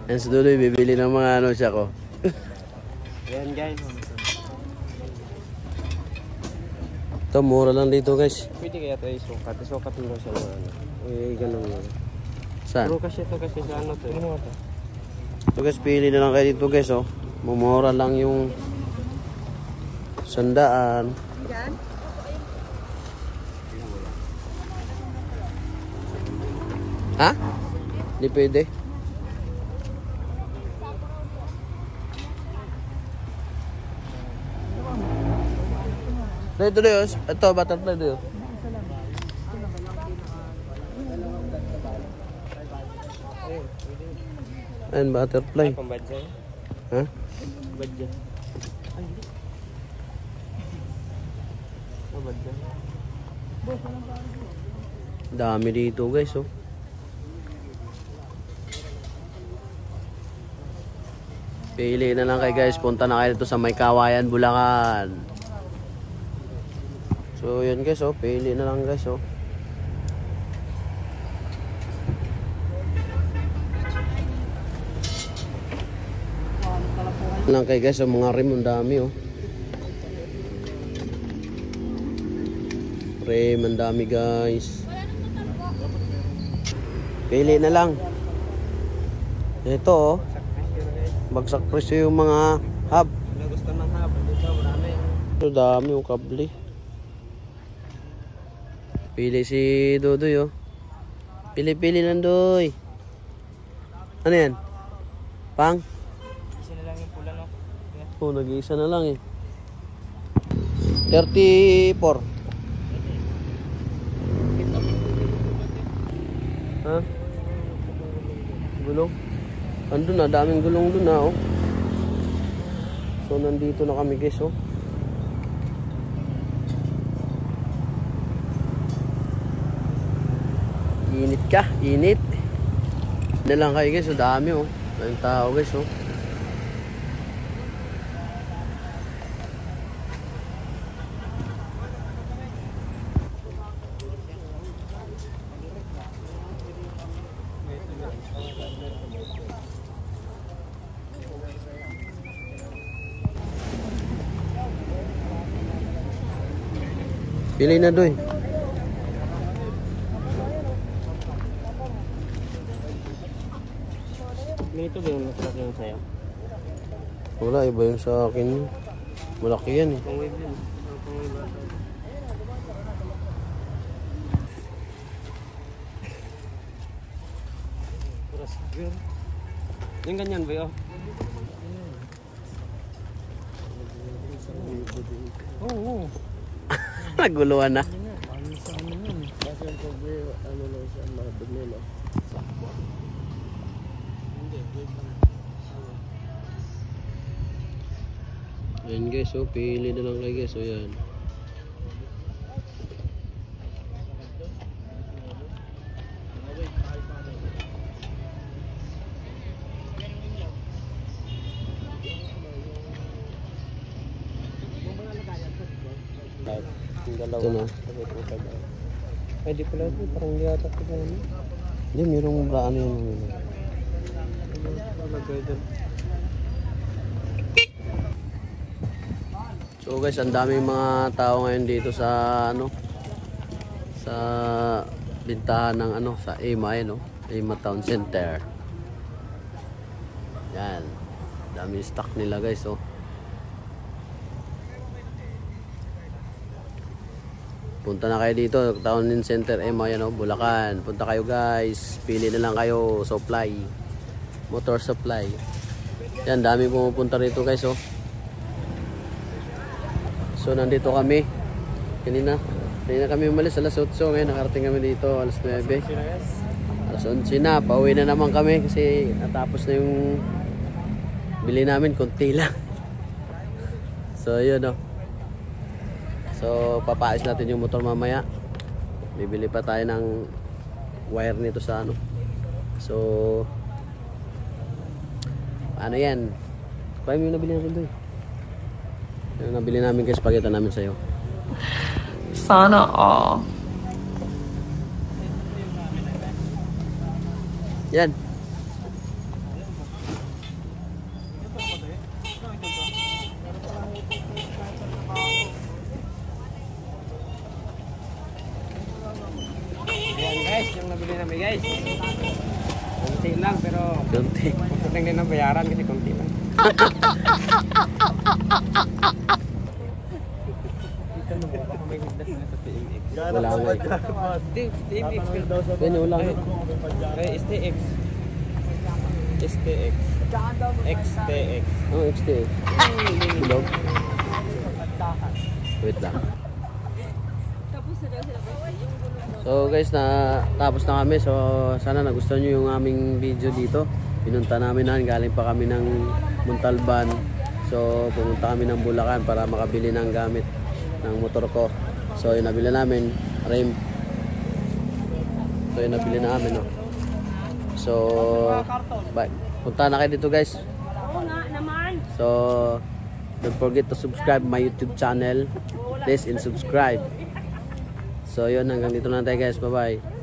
Yan si Dudoy, bibili ng mga ano siya ko. Ayan guys. Ito, mura lang dito guys. Pwede kaya tayo sukat. Sukat mo sa mga ano. Eh, ganun yun. Saan? Pero kasi ito kasi sa ano to. Ano mo ito? So guys, pili na lang kayo dito guys, oh. Mumura lang yung 100. Ha? Hindi pwede. Ito doon, ito butterfly doon. Ayan, butterfly. Ay, pambadya. Ha? Badya. Ay, hindi. Badya. Dami dito guys, oh. Pili na lang kayo guys, punta na kayo dito sa May Kawayan, Bulacan. So yun guys, oh, pili na lang guys, oh. Lang kayo guys, oh, mga rim, ang dami, oh. Rim, ang dami guys. Pili na lang. Ito, oh. Bagsak presyo yung mga hub. Gusto ng hub, dito marami. Ito dami yung kable. Pili si Dudoy, oh. Pili-pili lang, Doy. Ano yan? Pang? Isa na lang yung pula, no? Oh, nag-iisa na lang eh. 34. Ha? Gulong? Andun na, daming gulong dun na, oh. So, nandito na kami guys, oh. Init ka, init. Na lang kayo guys, oh, dami, oh. Daming tao guys, oh. Pili na doy. May ito ba yung nakalaki yung sa'yo? Wala, iba yung sa akin. Malaki yan eh. Pang-wave yun. Pang-wave ata. Yung ganyan ba yun? Oo. Naguluhan na. Ano sa ano yun? Kasi yung pag-wave, ano na siya, mabigli na. Ayan guys, oh, pili na lang kayo guys, oh, yan. Ito na. Ay, di pala ito. Parang hindi ata ito na. Hindi, mayroong braan yun. So guys, ang daming mga tao ngayon dito sa ano, sa bintahan ng ano, sa EMA, no? EMA Town Center. Yan. Daming stock nila guys, oh. Punta na kayo dito, Town Center EMA, yan, oh, Bulacan. Punta kayo guys, pili na lang kayo, supply, motor supply. Yan, dami pumupunta rito guys, oh. So nandito kami. Kanina kami umalis alas 8, ngayon nakarating kami dito alas 9. Alas 11 na, pauwi na naman kami kasi natapos na yung bili namin, konti lang. So yun, oh. So papaayos natin yung motor mamaya. Bibili pa tayo ng wire nito sa ano. So ano yan? Kaya mo yung nabili natin doon. Yung nabili namin guys, pakita namin sa'yo. Sana all. Yan. konti lang, pero Kunti. konti din ang bayaran kasi konti lang. Wala nga eh. TMX. Ganyan, wala nga. STX. STX. XTX. Oh, XT. Bilog. Wait lang. So guys, tapos na kami. So sana nagustuhan nyo yung aming video dito. Pinunta namin na, galing pa kami ng Montalban. So pumunta kami ng Bulacan para makabili ng gamit ng motor ko. So yung nabili namin, rim. So yung nabili namin, no. So bye. Punta na kayo dito guys. Oo nga naman. So don't forget to subscribe my YouTube channel. Please and subscribe. So yun, hanggang dito na tayo guys. Bye bye.